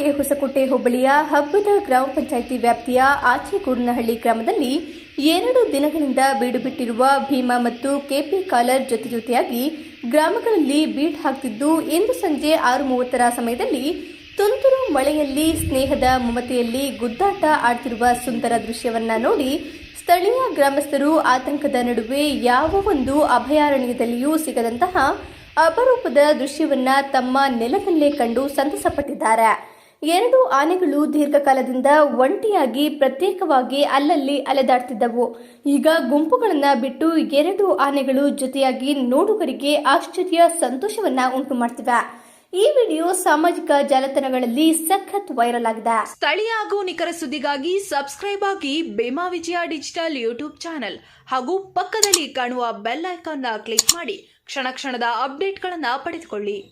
ತಾಲೂಕಿಗೆ ಹೊಸಕೋಟೆ ಹೋಬಳಿಯ ಹಬ್ಬದ ಗ್ರಾಮ ಪಂಚಾಯಿತಿ ವ್ಯಾಪ್ತಿಯ ಆಚೆಗೂಡನಹಳ್ಳಿ ಗ್ರಾಮದಲ್ಲಿ 2 ದಿನಗಳಿಂದ ಬೀಡು ಬಿಟ್ಟಿರುವ ಭೀಮಾ ಮತ್ತು ಕೆಪಿ ಕಾಲರ್ ಜೊತೆಯಾಗಿ ಗ್ರಾಮಗಳಲ್ಲಿ ಬೀಡ್ ಹಾಕ್ತಿದ್ದು ಇಂದು ಸಂಜೆ 6:30 ಸಮಯದಲ್ಲಿ ತುಂತುರು ಮಳೆಯಲ್ಲಿ ಸ್ನೇಹದ ಮಮತೆಯಲ್ಲಿ ಗುದ್ದಾಟ ಆಡ್ತಿರುವ ಸುಂದರ ದೃಶ್ಯವನ್ನ ನೋಡಿ ಸ್ಥಳೀಯ ಗ್ರಾಮಸ್ಥರು ಆತಂಕದ ನಡುವೆ ಯಾವ ಒಂದು ಅಭಯಾರಣ್ಯದಲ್ಲಿಯೂ ಸಿಗದಂತಹ ಅಪರೂಪದ ದೃಶ್ಯವನ್ನ ತಮ್ಮ ನೆಲದಲ್ಲೇ ಕಂಡು ಸಂತಸಪಟ್ಟಿದ್ದಾರೆ. 2 ಆನೆಗಳು ದೀರ್ಘಕಾಲದಿಂದ ಒಂಟಿಯಾಗಿ ಪ್ರತ್ಯೇಕವಾಗಿ ಅಲ್ಲಲ್ಲಿ ಅಲೆದಾಡ್ತಿದ್ದವು. ಈಗ ಗುಂಪುಗಳನ್ನ ಬಿಟ್ಟು 2 ಆನೆಗಳು ಜೊತೆಯಾಗಿ ನೋಡುಗರಿಗೆ ಆಶ್ಚರ್ಯ ಸಂತೋಷವನ್ನ ಉಂಟು ಮಾಡ್ತಿವೆ. ಈ ವಿಡಿಯೋ ಸಾಮಾಜಿಕ ಜಾಲತಾಣಗಳಲ್ಲಿ ಸಖತ್ ವೈರಲ್ ಆಗಿದೆ. ಸ್ಥಳೀಯ ಹಾಗೂ ನಿಖರ ಸುದ್ದಿಗಾಗಿ ಸಬ್ಸ್ಕ್ರೈಬ್ ಆಗಿ ಬೇಮಾ ವಿಜಯ ಡಿಜಿಟಲ್ ಯೂಟ್ಯೂಬ್ ಚಾನೆಲ್ ಹಾಗೂ ಪಕ್ಕದಲ್ಲಿ ಕಾಣುವ ಬೆಲ್ ಐಕಾನ್ ಕ್ಲಿಕ್ ಮಾಡಿ ಕ್ಷಣ ಕ್ಷಣದ ಅಪ್ಡೇಟ್ಗಳನ್ನು ಪಡೆದುಕೊಳ್ಳಿ.